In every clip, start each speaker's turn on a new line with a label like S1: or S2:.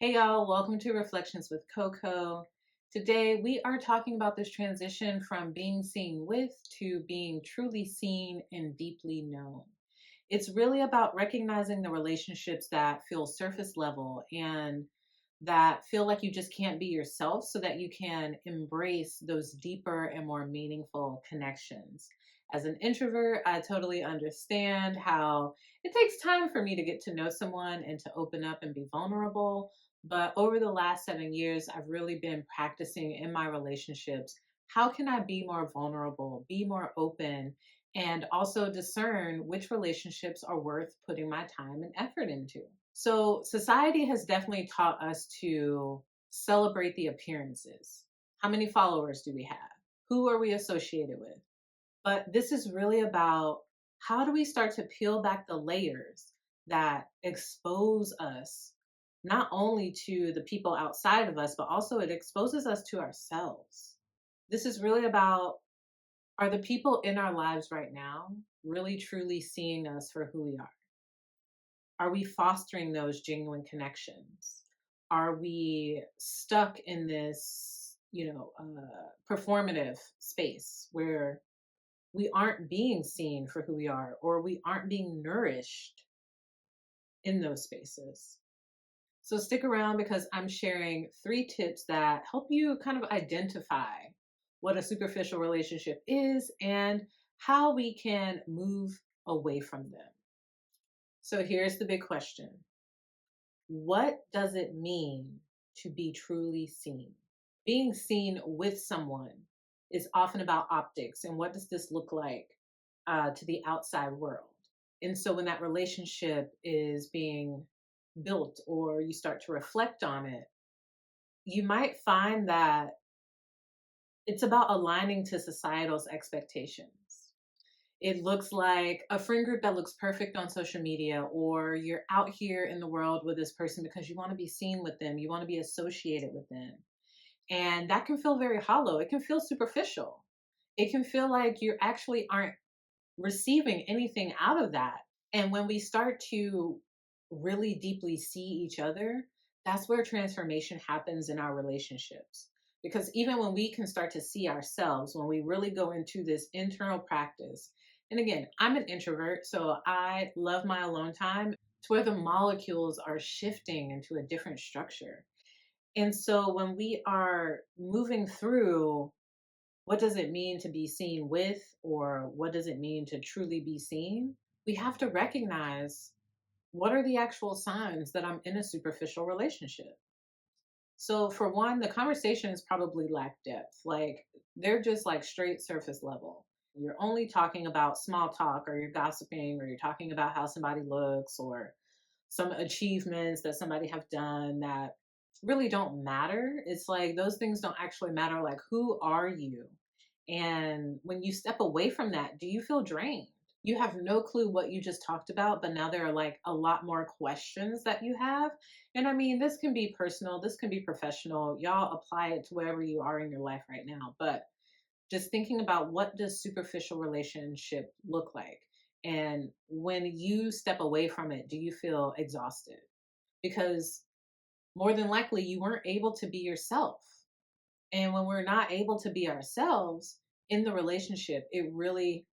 S1: Hey y'all, welcome to Reflections with Coco. Today we are talking about this transition from being seen with to being truly seen and deeply known. It's really about recognizing the relationships that feel surface level and that feel like you just can't be yourself so that you can embrace those deeper and more meaningful connections. As an introvert, I totally understand how it takes time for me to get to know someone and to open up and be vulnerable. But over the last 7 years, I've really been practicing in my relationships. How can I be more vulnerable, be more open, and also discern which relationships are worth putting my time and effort into? So, society has definitely taught us to celebrate the appearances. How many followers do we have? Who are we associated with? But this is really about how do we start to peel back the layers that expose us not only to the people outside of us, but also it exposes us to ourselves. This is really about, are the people in our lives right now really truly seeing us for who we are? Are we fostering those genuine connections? Are we stuck in this, performative space where we aren't being seen for who we are, or we aren't being nourished in those spaces? So stick around because I'm sharing 3 tips that help you kind of identify what a superficial relationship is and how we can move away from them. So here's the big question: what does it mean to be truly seen? Being seen with someone is often about optics and what does this look like to the outside world. And so when that relationship is being built or you start to reflect on it, you might find that it's about aligning to societal's expectations. It looks like a friend group that looks perfect on social media, or you're out here in the world with this person because you want to be seen with them, you want to be associated with them. And that can feel very hollow. It can feel superficial. It can feel like you actually aren't receiving anything out of that. And when we start to really deeply see each other, that's where transformation happens in our relationships. Because even when we can start to see ourselves, when we really go into this internal practice, and again, I'm an introvert, so I love my alone time to where the molecules are shifting into a different structure. And so when we are moving through what does it mean to be seen with, or what does it mean to truly be seen, we have to recognize what are the actual signs that I'm in a superficial relationship. So, for one, the conversations probably lack depth. Like, they're just like straight surface level. You're only talking about small talk, or you're gossiping, or you're talking about how somebody looks, or some achievements that somebody have done that really don't matter. It's like those things don't actually matter. Like, who are you? And when you step away from that, do you feel drained? You have no clue what you just talked about, but now there are like a lot more questions that you have. And I mean, this can be personal, this can be professional. Y'all apply it to wherever you are in your life right now. But just thinking about, what does superficial relationship look like? And when you step away from it, do you feel exhausted? Because more than likely you weren't able to be yourself. And when we're not able to be ourselves in the relationship, it really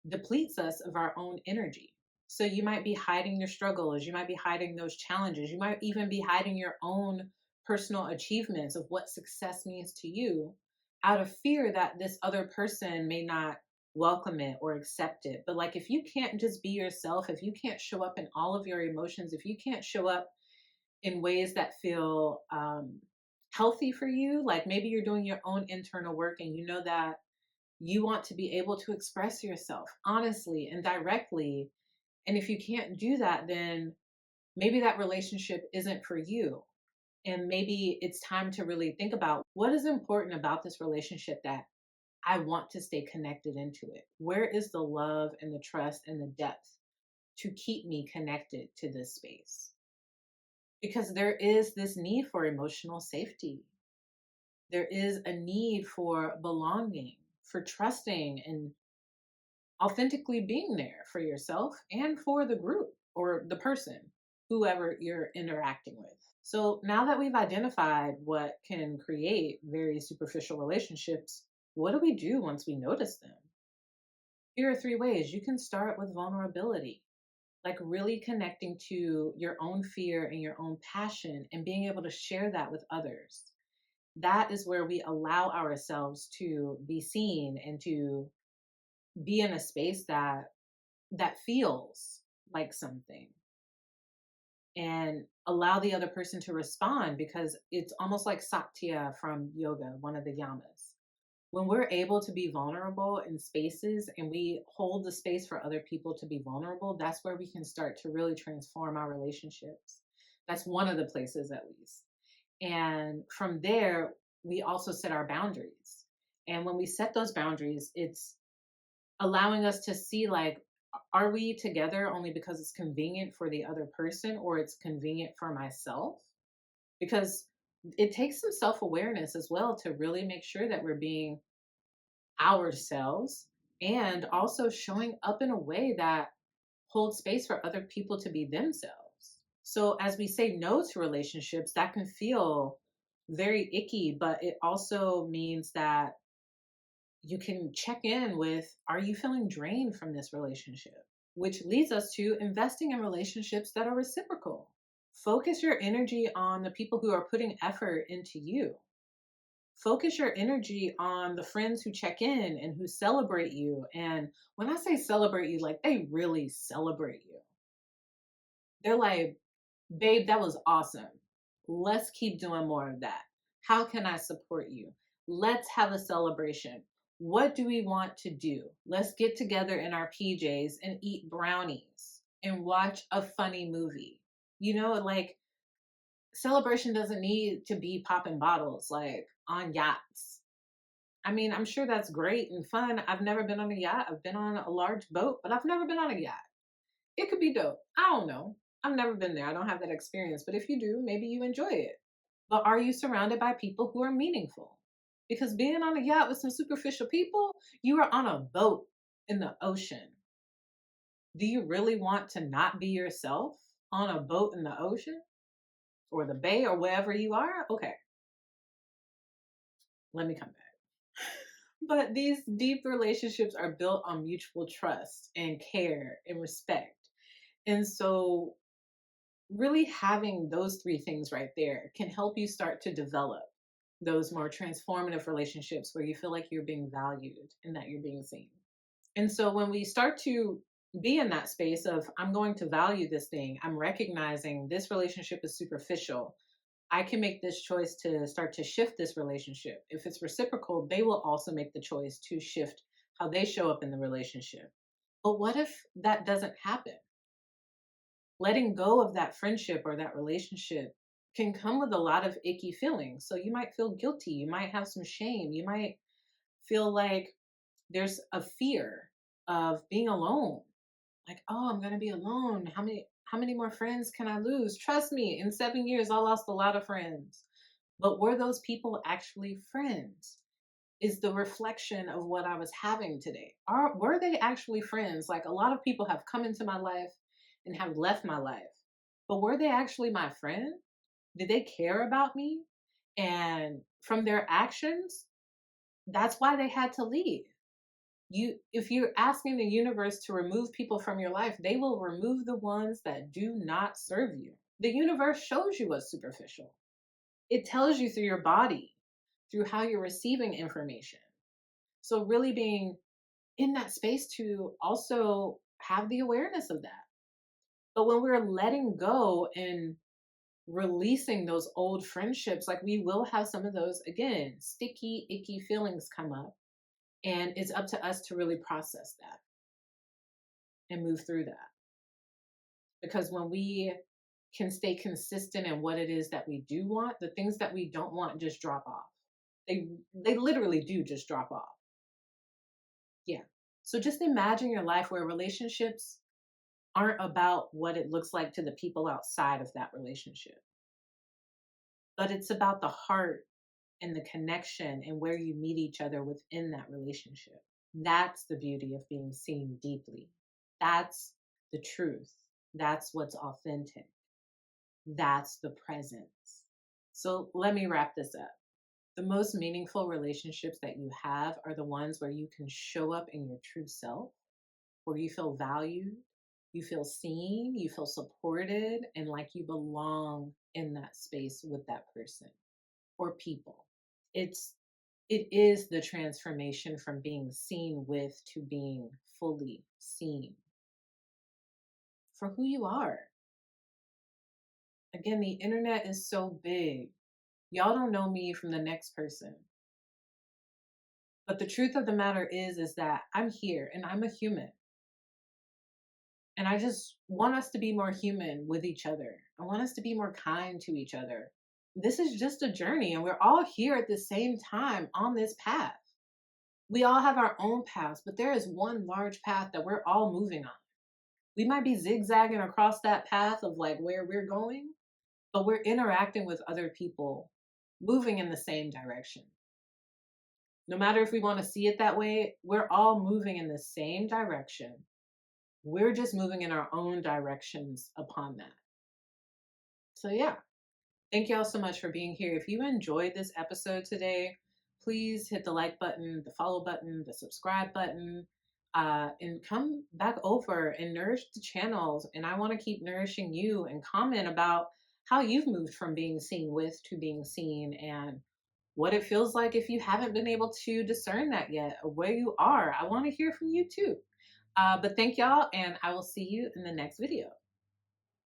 S1: depletes us of our own energy. So you might be hiding your struggles, you might be hiding those challenges, you might even be hiding your own personal achievements of what success means to you out of fear that this other person may not welcome it or accept it. But like, if you can't just be yourself, if you can't show up in all of your emotions, if you can't show up in ways that feel healthy for you, like maybe you're doing your own internal work and you know that you want to be able to express yourself honestly and directly. And if you can't do that, then maybe that relationship isn't for you. And maybe it's time to really think about, what is important about this relationship that I want to stay connected into it? Where is the love and the trust and the depth to keep me connected to this space? Because there is this need for emotional safety. There is a need for belonging, for trusting and authentically being there for yourself and for the group or the person. whoever you're interacting with. So now that we've identified what can create very superficial relationships, what do we do once we notice them? Here are three ways. You can start with vulnerability, like really connecting to your own fear and your own passion and being able to share that with others. That is where we allow ourselves to be seen and to be in a space that feels like something, and allow the other person to respond, because it's almost like satya from yoga, one of the yamas. When we're able to be vulnerable in spaces and we hold the space for other people to be vulnerable, that's where we can start to really transform our relationships. That's one of the places, at least. And from there, we also set our boundaries. And when we set those boundaries, it's allowing us to see, like, are we together only because it's convenient for the other person or it's convenient for myself? Because it takes some self-awareness as well to really make sure that we're being ourselves and also showing up in a way that holds space for other people to be themselves. So as we say no to relationships, that can feel very icky, but it also means that you can check in with, are you feeling drained from this relationship? Which leads us to investing in relationships that are reciprocal. Focus your energy on the people who are putting effort into you. Focus your energy on the friends who check in and who celebrate you. And when I say celebrate you, like, they really celebrate you. They're like, babe, that was awesome. Let's keep doing more of that. How can I support you? Let's have a celebration. What do we want to do? Let's get together in our PJs and eat brownies and watch a funny movie. Like, celebration doesn't need to be popping bottles like on yachts. I mean, I'm sure that's great and fun. I've never been on a yacht. I've been on a large boat, but I've never been on a yacht. It could be dope. I don't know. I've never been there. I don't have that experience. But if you do, maybe you enjoy it. But are you surrounded by people who are meaningful? Because being on a yacht with some superficial people, you are on a boat in the ocean. Do you really want to not be yourself on a boat in the ocean or the bay or wherever you are? Okay, let me come back. But these deep relationships are built on mutual trust and care and respect. And so really having those three things right there can help you start to develop those more transformative relationships where you feel like you're being valued and that you're being seen. And so when we start to be in that space of, I'm going to value this thing, I'm recognizing this relationship is superficial, I can make this choice to start to shift this relationship. If it's reciprocal, they will also make the choice to shift how they show up in the relationship. But what if that doesn't happen? Letting go of that friendship or that relationship can come with a lot of icky feelings. So you might feel guilty, you might have some shame, you might feel like there's a fear of being alone. Like, oh, I'm going to be alone. How many more friends can I lose? Trust me, in 7 years I lost a lot of friends. But were those people actually friends? Is the reflection of what I was having today. Were they actually friends? Like, a lot of people have come into my life and have left my life. But were they actually my friend? Did they care about me? And from their actions, that's why they had to leave. If you're asking the universe to remove people from your life, they will remove the ones that do not serve you. The universe shows you what's superficial. It tells you through your body, through how you're receiving information. So really being in that space to also have the awareness of that. But when we're letting go and releasing those old friendships, like, we will have some of those, again, sticky, icky feelings come up. And it's up to us to really process that and move through that. Because when we can stay consistent in what it is that we do want, the things that we don't want just drop off. They literally do just drop off. Yeah. So just imagine your life where relationships aren't about what it looks like to the people outside of that relationship, but it's about the heart and the connection and where you meet each other within that relationship. That's the beauty of being seen deeply. That's the truth. That's what's authentic. That's the presence. So let me wrap this up. The most meaningful relationships that you have are the ones where you can show up in your true self, where you feel valued, you feel seen, you feel supported, and like you belong in that space with that person or people. It's it is the transformation from being seen with to being fully seen for who you are. Again, the internet is so big. Y'all don't know me from the next person. But the truth of the matter is that I'm here and I'm a human. And I just want us to be more human with each other. I want us to be more kind to each other. This is just a journey, and we're all here at the same time on this path. We all have our own paths, but there is one large path that we're all moving on. We might be zigzagging across that path of like where we're going, but we're interacting with other people moving in the same direction. No matter if we want to see it that way, we're all moving in the same direction. We're just moving in our own directions upon that. So, yeah, thank you all so much for being here. If you enjoyed this episode today, please hit the like button, the follow button, the subscribe button, and come back over and nourish the channels. And I want to keep nourishing you and comment about how you've moved from being seen with to being seen and what it feels like if you haven't been able to discern that yet, or where you are. I want to hear from you too. But thank y'all, and I will see you in the next video.